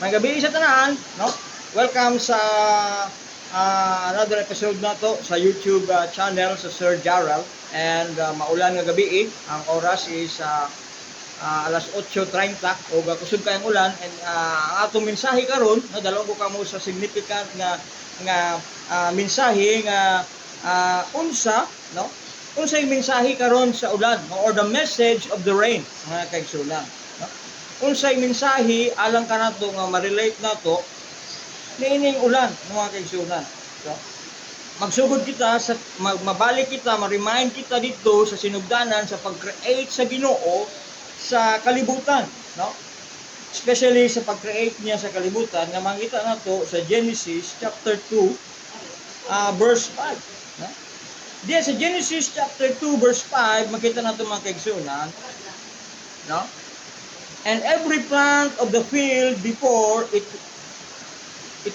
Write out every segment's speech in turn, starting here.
May gabi sa tanan, no? Welcome sa another episode na to sa YouTube channel sa Sir Jarrell. And maulan nga gabi ang oras is alas 8:30 o kusog kayang ulan. And ang atong mensahe karon, no, dalawang ko kamo sa significant nga mensahe nga unsa, no? Unsay mensahe karon sa ulan, no? Or the message of the rain, mga kaigsunan, no? Unsay mensahe alang kanato nga ma-relate nato niining ulan, mga kaigsunan. So, magsugod kita sa mabalik kita, ma-remind kita dito sa sinugdanan sa pag-create sa Ginoo sa kalibutan, no? Especially sa pag-create niya sa kalibutan nga makita nato sa Genesis chapter 2 verse 5, no? Diyan sa Genesis chapter 2 verse 5 makita nato mga kaigsunan, no? And every plant of the field before it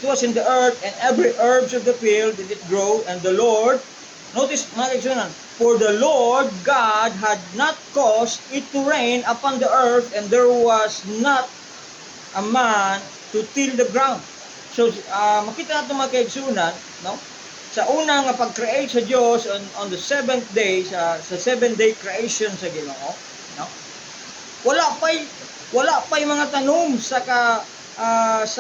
was in the earth, and every herbs of the field did it grow, and the Lord, notice mga kaigsunan, for the Lord God had not caused it to rain upon the earth, and there was not a man to till the ground. So makita nato mga kaigsunan, no? Sa unang pag-create sa Dios on the seventh day, sa 7-day creation sa Ginoo, no? Wala pa'y mga tanom sa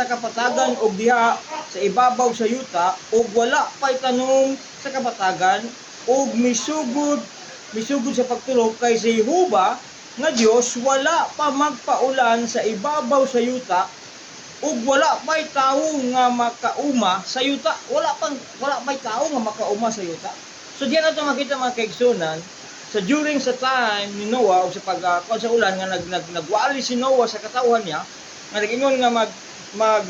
kapatagan o diha sa ibabaw sa yuta, o wala pa'y tanom sa kapatagan o misugod sa pagtulog kay si Jehovah nga Dios wala pa magpaulan sa ibabaw sa yuta, ug wala pa'y tawo nga makauma sa yuta. Wala pa'y tawo nga makauma sa yuta. So diyan nato makita mga kaigsunan sa during sa time ni Noah o sa sa ulan nga nagwali si Noah sa katawhan niya, nga nag-ingon nga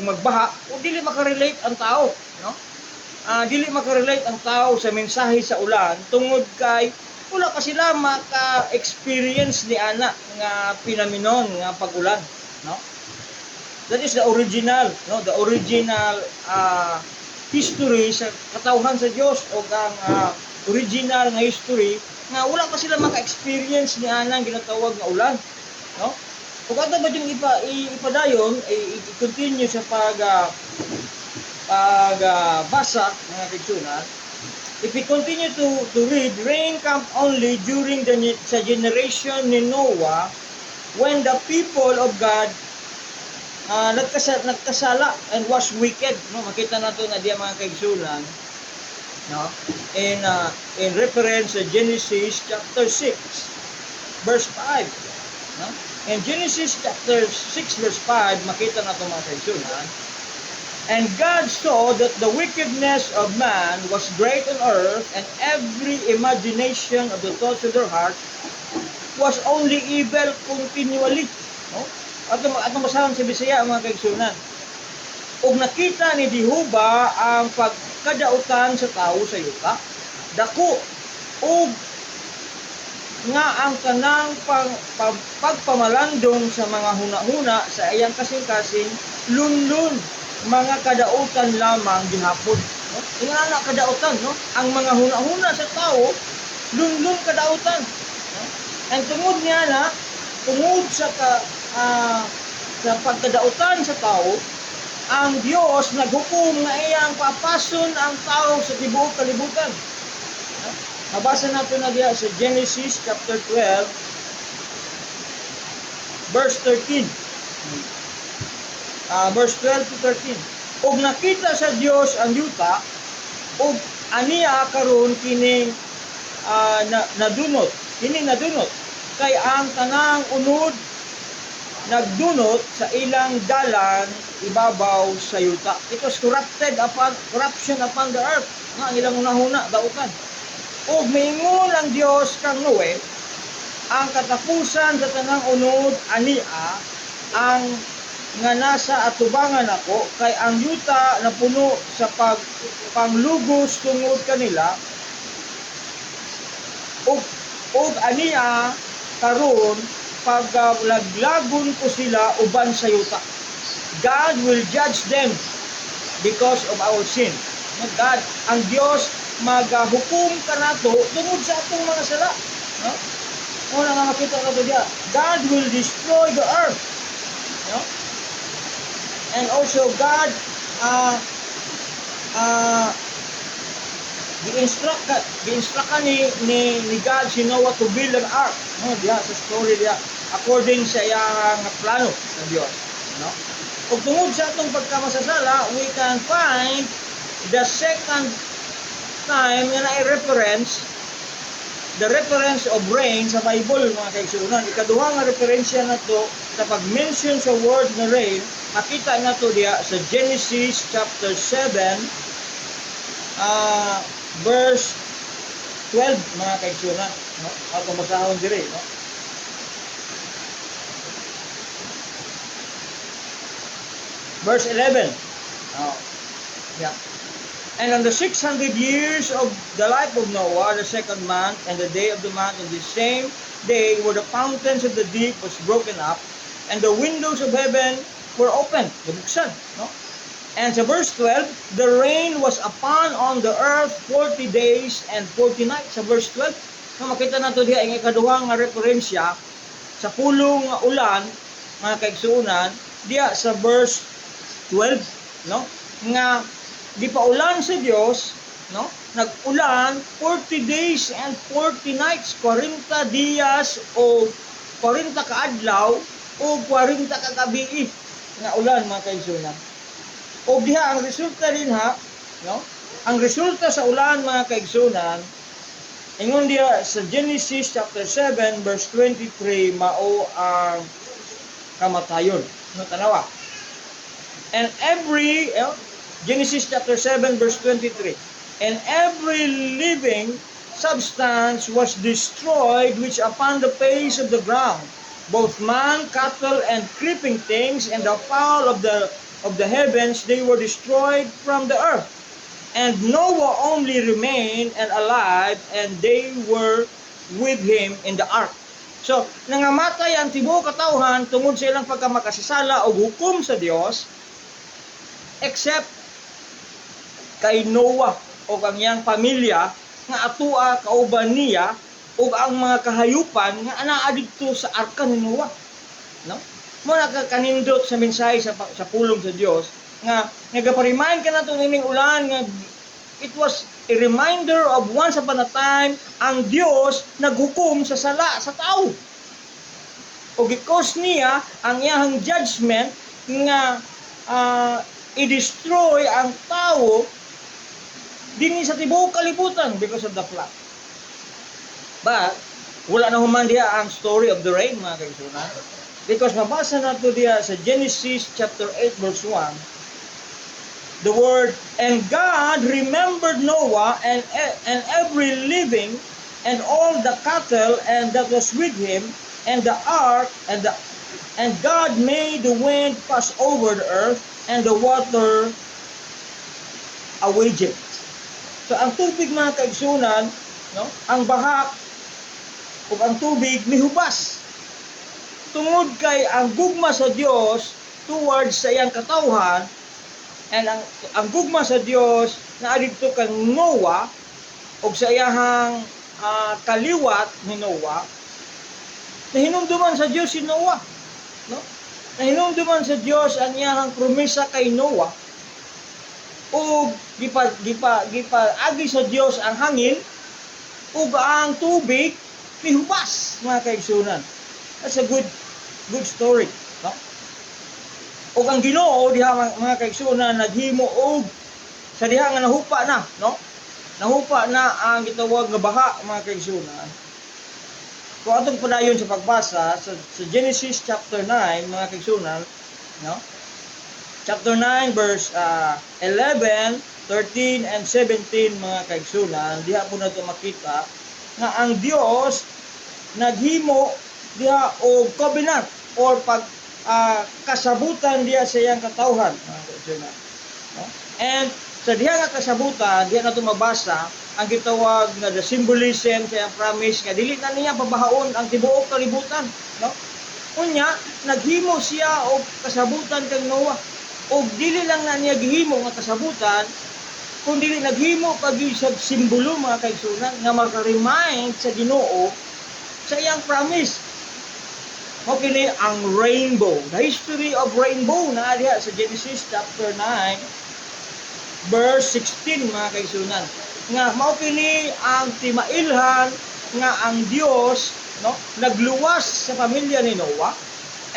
magbaha, o dili makarelate ang tao, no? Dili makarelate ang tao sa mensahe sa ulan tungod kay wala pa sila maka-experience ni ana nga pinaminon nga pag-ulan, no? That is the original, no? The original history sa katawhan sa Dios, o ang original nga history nga wala pa sila maka-experience ni ana ang ginatawag nga ulan, no? Kung ato ba yung ipadayon, i-continue sa pagbasa mga kaigsunan, if we continue to read, rain come only during sa generation ni Noah, when the people of God nagkasala and was wicked, no? Makita nato na diya mga kaigsunan, no? In reference sa Genesis chapter 6 verse 5, no? In Genesis chapter 6 verse 5 makita nato mga kaigsunan, and God saw that the wickedness of man was great on earth, and every imagination of the thoughts of their heart was only evil continually, no? Atong basahan sa Bisaya mga kaigsunan, ug nakita ni Jehovah ang pagkadautan sa tao sa yuta, dako ug nga ang kanang pagpamalandong sa mga huna-huna sa iyang kasing-kasing lunlun mga kadautan lamang gihapon, no? Ingana kadautan, no? Ang mga huna-huna sa tao lunlun kadautan, no? And tungod sa pagkadautan sa tao, ang Dios naghukom nga iyang papason ang tao sa tibuok kalibutan. Mabasa natin na diya sa Genesis chapter 12 verse 13. Verse 12 to 13. Ug nakita sa Dios ang yuta, ug aniya karon kining nadunot kay ang tanang unod nagdunot sa ilang dalan ibabaw sa yuta. It was corruption upon the earth, nga ang ilang unahuna dautan. Ug miingon ang Dios kang Noe, ang katapusan sa tanang unod ania ang nga nasa atubangan ako, kay ang yuta na puno sa panglugos tungod kanila, ug ania karon paglaglagon ko sila uban sa yuta. God will judge them because of our sin. God, ang Dios maghukom kanato tungod sa atong mga sala, no? Una nga makita nato diya, God will destroy the earth, no? And also God gi-instruct ka ni God si Noah to build an ark. No, diya sa story diya according sa iyang plano ng Dios, no? Ug tungod sa atong pagkamasasala, we can find the second time nga na-reference the reference of rain sa Bible, mga kaigsunan. Ikaduha nga referensya na to sa pag-mention sa word na rain, makita na to diya sa Genesis chapter 7 verse 12, mga kaigsunan, no? Atong basahon dire, no? Verse 11. Yeah. And on the 600 years of the life of Noah, the second month, and the day of the month, on the same day, where the fountains of the deep was broken up, and the windows of heaven were opened, nabuksan, no? And sa verse 12, the rain was upon on the earth 40 days and 40 nights. Sa verse 12, no, makita nato diha ang ikaduha nga referensya sa pulong nga ulan, mga kaigsuunan, diha sa verse 12, no? Nga gipaulan sa Dios, no? Nag-ulan 40 days and 40 nights, 40 dias o 40 ka adlaw o 40 ka gabi nga ulan, mga kaigsuunan. O diha ang resulta din ha, no? Ang resulta sa ulan, mga kaigsuunan, ingon diha sa Genesis chapter 7 verse 23, mao ang kamatayon. No, tanawa. And every Genesis chapter 7 verse 23, and every living substance was destroyed which upon the face of the ground, both man, cattle, and creeping things, and the fowl of the heavens, they were destroyed from the earth. And Noah only remained and alive, and they were with him in the ark. So, nangamatay ang tibuok katawhan tungod sa ilang pagkamakasasala o hukom sa Dios, except kay Noah o ang iyang pamilya nga atua kauban niya o ang mga kahayupan nga anaa didto sa arka ni Noah, no? Mo nakakanindot sa mensahe sa pulong sa Dios nga nagaparemind ka nato nining ulan nga it was a reminder of once upon a time ang Dios naghukom sa sala sa tao. O because niya ang iyang judgment nga i-destroy ang tao dinhi sa tibuok kalibutan because of the flood. But wala na human diha ang story of the rain, mga kaigsunan. Because mabasa nato diha sa Genesis chapter 8 verse 1, the word, and God remembered Noah and every living and all the cattle and that was with him and the ark and God made the wind pass over the earth and the water away it. So ang tubig, mga kaigsunan, no? Ang bahak ug ang tubig mihubas. Tungod kay ang gugma sa Dios towards sa iyang katawhan, and ang gugma sa Dios na adto kang Noah ug sa iyang kaliwat ni Noah, nahinumduman sa Dios si Noah, no? Nahinumduman sa Dios ang iyang promesa kay Noah. O agi sa Dios ang hangin ug ang tubig mihubas, mga kaigsunan. That's a good story, no? Ug ang Ginoo diha, mga kaigsunan, naghimo og sa diha nga nahupa na, no? Nahupa na ang gitawag nga baha, mga kaigsunan. Kung atong padayon sa pagbasa sa Genesis chapter 9, mga kaigsunan, no? Chapter 9 verse 11, 13 and 17, mga kaigsunan, diha po nato makita nga ang Dios naghimo diha og covenant or kasabutan diha sa iyang katawhan, mga kaigsunan, no? And sa diha nga kasabutan, diha nato mabasa ang gitawag nga the symbolism sa iyang promise nga dili na niya pabahaon ang tibuok kalibutan, no? Unya naghimo siya og kasabutan kang Noah. O dili lang na niya gihimo nga kasabutan, kung dili naghimo pag-isag simbolo, mga kaigsunan, nga maka-remind sa Ginoo sa iyang promise. Mao kini ang rainbow. The history of rainbow na diha sa Genesis chapter 9 verse 16 mga kaigsunan. Nga mao kini ang timailhan nga ang Dios no nagluwas sa pamilya ni Noah,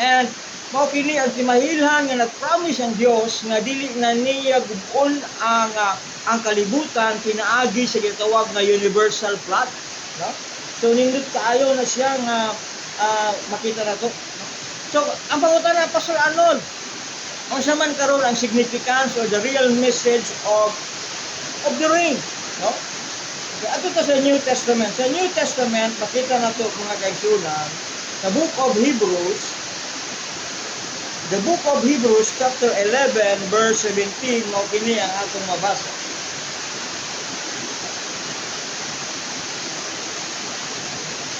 and mao kini ang timahilhan nga nagpromise ang Dios nga dili na niya gubon ang kalibutan pinaagi sa gitawag nga universal flood, no? So nindot kaayo na siya nga makita nato. So ang pangutana, Pastor Arnold, unsa man karon ang significance or the real message of the rain, no? Kaya ato ta sa New Testament. Sa New Testament makita nato mga kaigsunan sa Book of Hebrews. The Book of Hebrews chapter 11 verse 17 mo kini ang atong mabasa.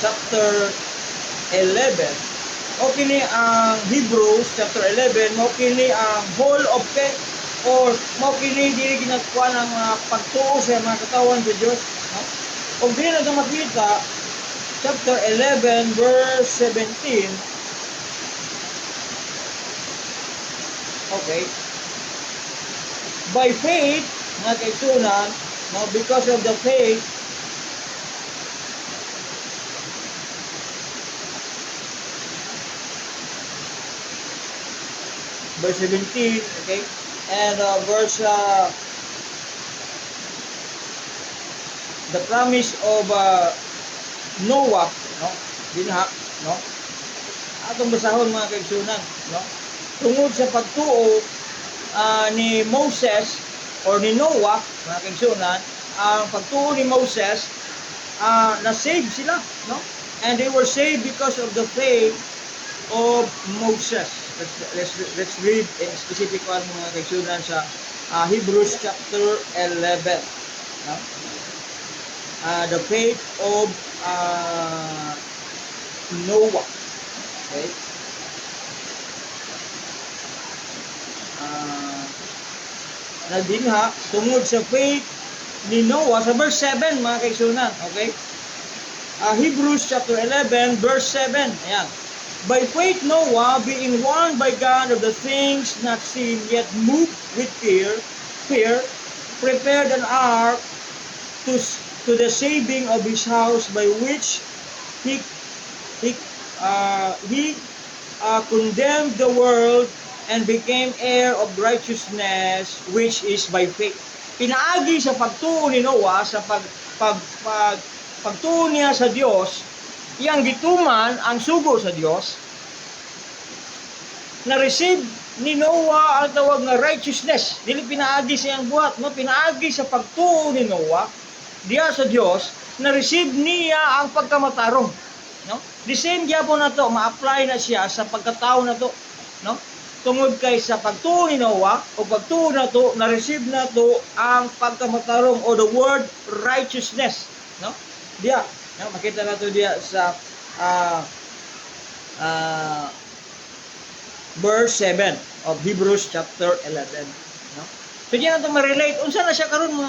Chapter 11. O kini ang Hebrews chapter 11 mo kini ang whole of faith, or mo kini dili ginatkuan ang pagtuo sa mga katawan sa Dios, no? O dili na makita chapter 11 verse 17. Okay. By faith, mga kaigsunan, no, because of the faith, verse 17, okay, and verse the promise of Noah, no, dinha, no, atong basahon mga kaigsunan, no, tungod sa pagtuo ni Moses or ni Noah, mga kaigsunan, ang pagtuo ni Moses, na-save sila, no, and they were saved because of the faith of Moses. Let's read in specific one mga kaigsunan sa Hebrews chapter 11, no? The faith of Noah, okay? Nagdinha tungod sa faith ni Noah sa verse 7 mga kaigsunan, okay? Hebrews chapter 11 verse 7, ayan. By faith Noah, being warned by God of the things not seen, yet moved with fear, prepared an ark to the saving of his house, by which he condemned the world and became heir of righteousness, which is by faith. Pinaagi sa pagtuo ni Noah, sa pagtuo niya sa Dios, iyang gituman ang sugo sa Dios, na-receive ni Noah ang tawag nga righteousness. Dili pinaagi sa iyang buhat, no? Pinaagi sa pagtuo ni Noah diya sa Dios, na-receive niya ang pagkamatarong, no? The same gyapon na to, ma-apply na siya sa pagkatao na to, no? Tungod kay sa pagtuo ni Noah o pagtuo na to, na-receive na to ang pagkamatarong o the word righteousness, no? Diya, no? Makita na to diya sa verse 7 of Hebrews chapter 11, no? So diyan nato ma-relate unsa na siya karon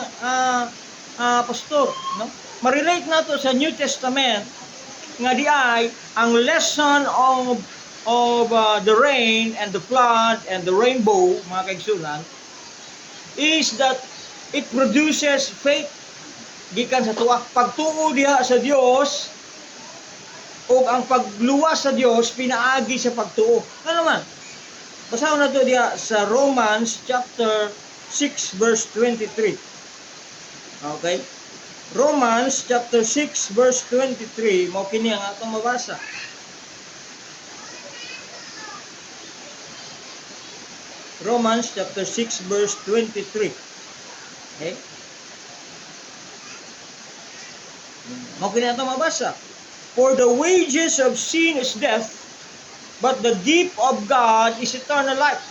pastor, no? Ma-relate nato sa New Testament nga di ay ang lesson of the rain and the flood and the rainbow, mga kaigsunan, is that it produces faith gikan sa tuwa, pagtuo diha sa Dios, o ang pagluwas sa Dios pinaagi sa pagtuo. Ano man? Basahon na to diha sa Romans chapter 6 verse 23. Okay? Romans chapter 6 verse 23, mo kini ang atong mabasa. Romans chapter 6 verse 23. Okay? Mo kini atong mabasa. For the wages of sin is death, but the gift of God is eternal life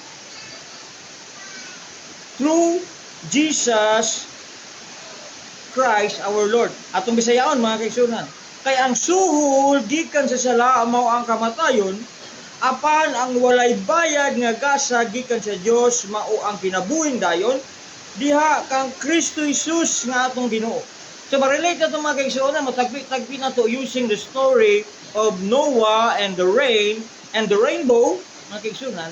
through Jesus Christ our Lord. Atong bisayaon mga kaigsunan, kay ang suhol gikan sa sala mao ang kamatayon, apan ang walay bayad nga gasa gikan sa Dios mao ang kinabuhing dayon diha kang Kristo Jesus nga atong Ginoo. So ma-relate na itong mga kaigsunan, matagpi-tagpi na to using the story of Noah and the rain and the rainbow, mga kaigsunan,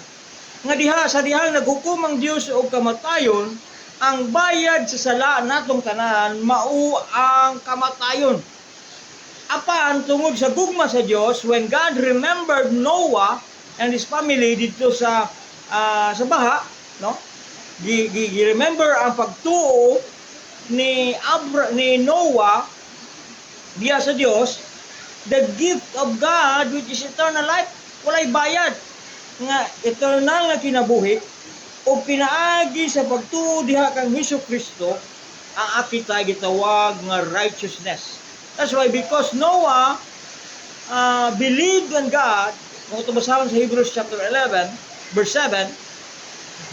nga diha sa dihang naghukom ang Dios og kamatayon, ang bayad sa sala natong tanan mao ang kamatayon. Apan tungod sa gugma sa Dios, when God remembered Noah and his family dito sa baha, no? Remember ang pagtuo ni Noah diya sa Dios, the gift of God which is eternal life, walay bayad nga eternal nga kinabuhi o pinaagi sa pagtuo diha kang Hesukristo ang akita gitawag nga righteousness. That's why because Noah believed in God, kung ito basahon sa Hebrews chapter 11 verse 7,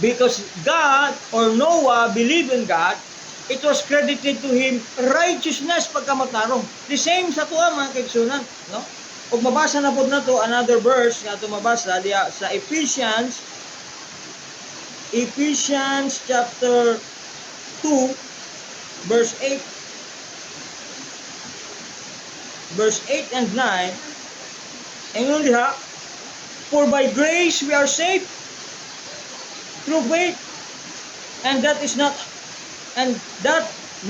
because God or Noah believed in God, it was credited to him righteousness pagkamatarong. The same sa tuwa mga kaigsunan, no? Ug mabasa na pud nato another verse nga ato mabasa diya sa Ephesians chapter 2 verse 8 and 9. Ingon diha, for by grace we are saved through faith, and that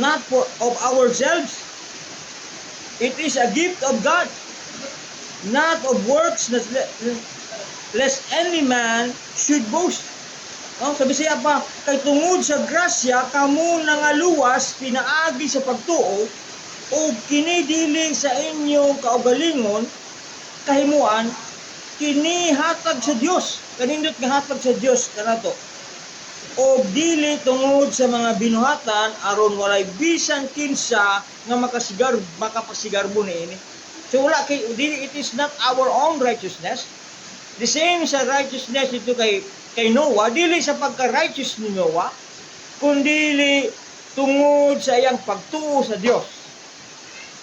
not for of ourselves. It is a gift of God, not of works, lest any man should boast. Sabi siya pa, kay tungod sa grasya, kamo nangaluwas, pinaagi sa pagtuo, o kinidili sa inyong kaugalingon, kahimuan, kinihatag sa Dios. Kanindot nga hatag sa Dios kanato. O dili tungod sa mga binuhatan aron walay bisan kinsa nga makapasigarbo niini. So wala kay it is not our own righteousness. The same sa righteousness ito kay Noah, dili sa pagka-righteous ni Noah, kundi tungod sa iyang pagtuo sa Dios.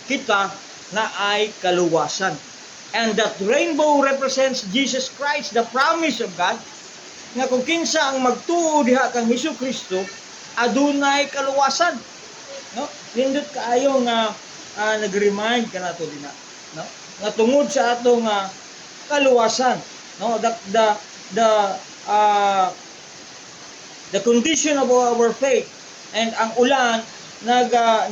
Kita na ay kaluwasan. And that rainbow represents Jesus Christ, the promise of God, nga kung kinsa ang magtuo diha kang Hesukristo, adunay kaluwasan. No? Nindot kaayo nga nag-remind ka nato din, no? Nga tungod sa atong kaluwasan, no? The condition of our faith, and ang ulan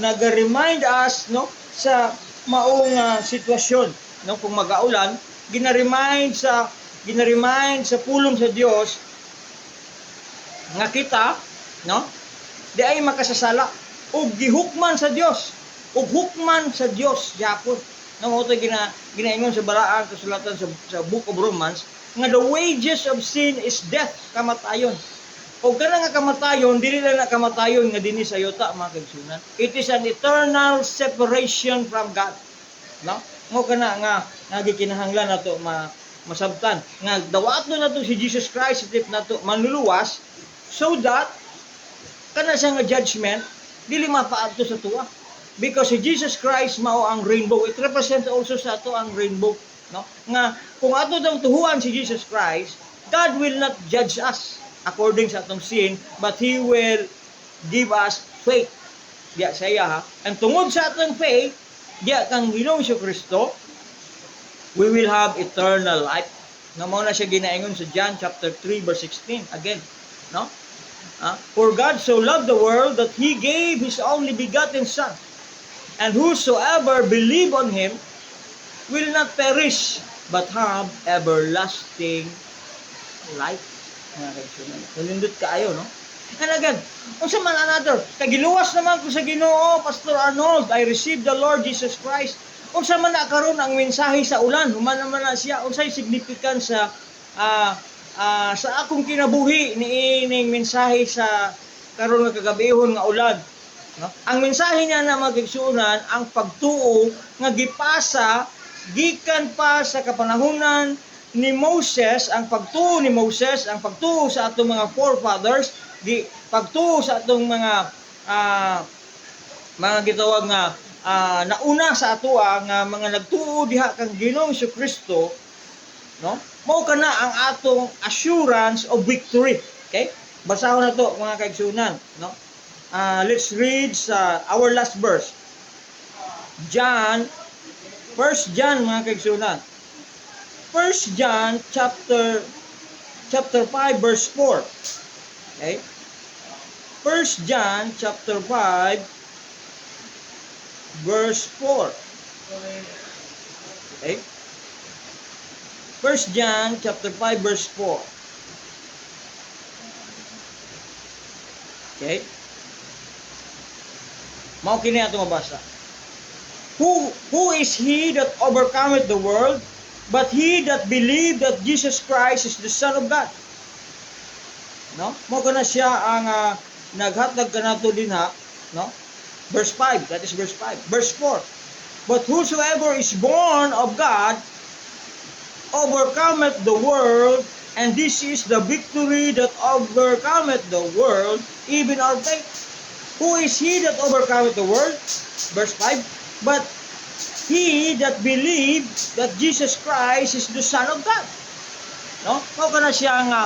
nag-remind us, no, sa maong sitwasyon, no, kung mag-aulan, gina-remind sa pulong sa Dios nga kita, no, di ay makasasala ug gihukman sa Dios, ug hukman sa Dios gyapon. No, ito ginaingon sa balaang kasulatan sa Book of Romans nga the wages of sin is death, kamatayon. O kana nga kamatayon, dili lang na kamatayon nga dinhi sa yuta, mga kaigsunan. It is an eternal separation from God. No? Mo kana nga nagikinahanglan nato masabtan nga dawaton nato si Jesus Christ if nato manluluwas, so that kana siya nga judgment dili mapaadto sa tuwa. Because si Jesus Christ mao ang rainbow. It represents also sa ato ang rainbow, no? Nga kung ato daw tuhuan si Jesus Christ, God will not judge us according sa atong sin, but He will give us faith. Diya sa iya, ha? And tungod sa atong faith, diya kang Ginoong Kristo, we will have eternal life. Na mao na siya ginaingon sa John chapter 3 verse 16 again, no? For God so loved the world that He gave His only begotten Son, and whosoever believe on Him will not perish but have everlasting life. Mga kaigsunan, nalindot kaayo, no? And again, kung sa man another, kagiluwas naman ko sa Ginoo, Pastor Arnold, I received the Lord Jesus Christ. Kung sa man nakaroon ang mensahe sa ulan, human naman na siya, unsay significance sa akong kinabuhi ni ining mensahe sa karon nga kagabihon nga ulan, no? Ang mensahe niya na mga kaigsunan, ang pagtuo nga gipasa gikan pa sa kapanahunan ni Moses, ang pagtuo ni Moses, ang pagtuo sa atong mga forefathers, pagtuo sa atong mga gitawag nga nauna sa ato nga mga nagtuo diha kang Ginoong Kristo, no? Mao kana ang atong assurance of victory. Okay? Basahon na to mga kaigsunan, no? Let's read our last verse. First John mga kaigsunan. 1 John chapter 5 verse 4. Okay? 1 John chapter 5 verse 4. Okay? 1 John chapter 5 verse 4. Okay? Mao kini ato mabasa. Who is he that overcometh the world, but he that believed that Jesus Christ is the Son of God? No? Mao kana siya ang naghatag kanato dinha, no? Verse 5, that is verse 5. Verse 4. But whosoever is born of God overcometh the world, and this is the victory that overcometh the world, even our faith. Who is he that overcometh the world? Verse 5. But he that believed that Jesus Christ is the Son of God. No? Mao kana siya nga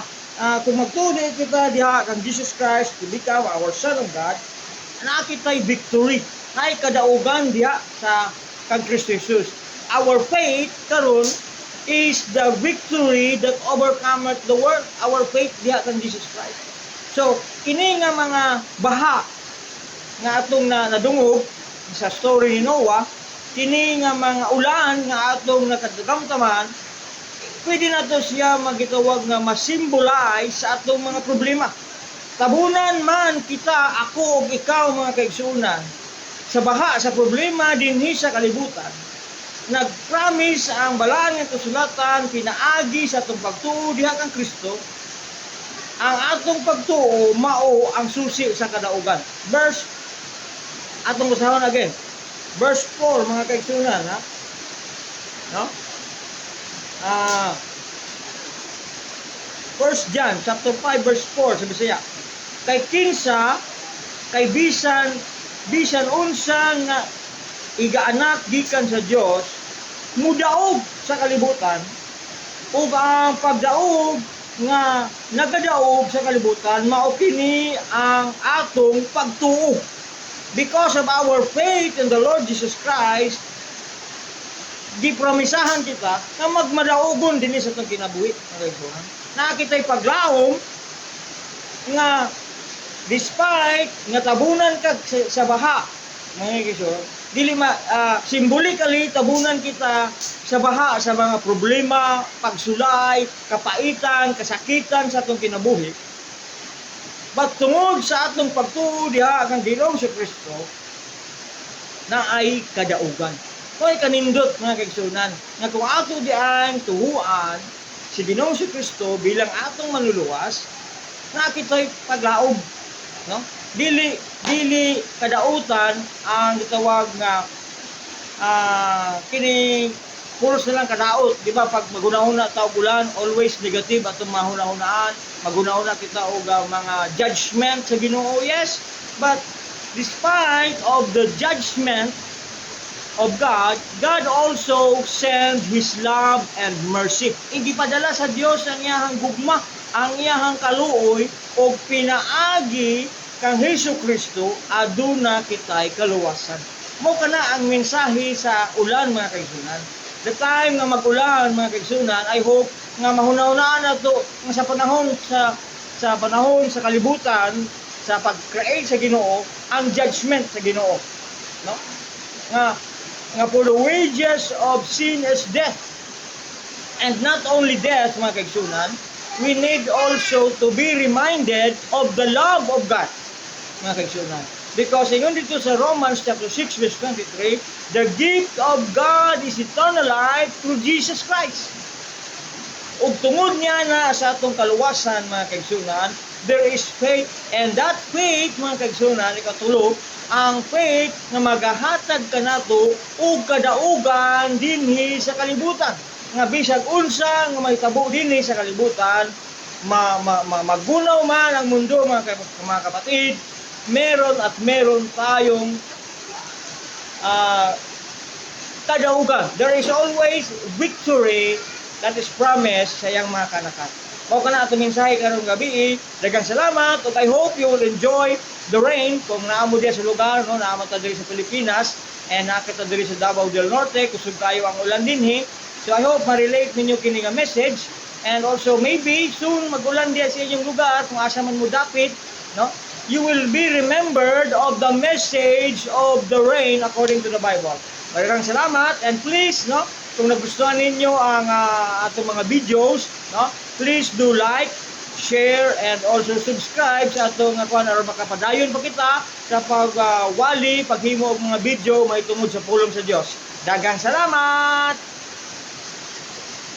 kung magtuloy kita diha kang Jesus Christ to become our Son of God, nakitay victory, ay kadaugan diha sa kang Kristo Jesus. Our faith karon is the victory that overcometh the world. Our faith diha kang Jesus Christ. So kini nga mga baha nga atong nadungog sa story ni Noah, kini nga mga ulan nga atong nakadagamtaman, pwede na to siya magitawag nga ma-symbolize sa atong mga problema. Tabunan man kita, ako ug ikaw mga kaigsuonan, sa baha, sa problema dinhi sa kalibutan, nag-promise ang balang nga kasulatan pinaagi sa atong pagtuo diha kang Kristo. Ang atong pagtuo mao ang susi sa kadaugan. Atong usahon again. Verse 4 mga kaigsuonan, ha? No? 1 John chapter 5 verse 4 sa Bisaya. Kay kinsa kay bisan unsa nga igaanak gikan sa Dios mudaog sa kalibutan, ug ang pagdaog nga nagadaog sa kalibutan mao kini ang atong pagtuo. Because of our faith in the Lord Jesus Christ, gipromisahan kita na magmadaugon dinhi sa itong kinabuhi. Nakita'y paglaom nga despite nga tabunan ka sa baha, mga kisor, symbolically tabunan kita sa baha sa mga problema, pagsulay, kapaitan, kasakitan sa atong kinabuhi. But tungod sa atong pagtuo diha kang Ginoong si Kristo na ay kadaugan. Ko'y kanindot mga kaigsuonan nga kung ato diang tuhuan si Ginoong si Kristo bilang atong manluluwas, nakita'y paglaob, no? Dili kadautan ang gitawag nga kini puros na lang kadaot, di ba? Pag magunahuna ta og ulan, always negative atong mahunahunaan, magunahuna kita og mga judgment sa Ginoo, yes. But despite of the judgment of God, God also sent His love and mercy. Igipadala sa Dios ang iyahang gugma, ang iyahang kaluoy o pinaagi kang Hesus Kristo aduna kitay kaluwasan. Mo kana ang mensahe sa ulan mga kaigsuonan. The time nga mag-ulan mga kaigsuonan, I hope nga mahunahunaan nato nga sa panahon sa kalibutan sa pag-create sa Ginoo ang judgment sa Ginoo, no? Nga for the wages of sin is death. And not only death mga kaigsuonan, we need also to be reminded of the love of God mga kaigsuonan. Because ingon dito sa Romans chapter 6 verse 23, the gift of God is eternal life through Jesus Christ. Ug tungod niya na sa atong kaluwasan mga kaigsuonan, there is faith, and that faith mga kaigsuonan, ikatulo, ang faith na magahatag kanato og kadaugan dinhi sa kalibutan. Nga bisag unsa nga mahitabo dinhi sa kalibutan, magunaw man ang mundo mga kapatid, meron tayong kadaugan. There is always victory that is promised sa iyang mga kanakat. Mao kana atong mensahe karong gabi. Daghang salamat ug I hope you will enjoy the rain kung naamo diya sa lugar, no, naamo ta diri sa Pilipinas and nakita diri sa Davao del Norte kusog kayo ang ulan dinhi. So I hope ma-relate ninyo kini nga message, and also maybe soon magulan diya sa inyong lugar kung asa man mo dapit, no? You will be remembered of the message of the rain according to the Bible. Maraming salamat, and please, no, kung nagustuhan ninyo ang atong mga videos, no, please do like, share, and also subscribe sa atong kuan aron makapadayon pa kita sa pagwali, paghimo og mga video may tungod sa pulong sa Dios. Daghang salamat.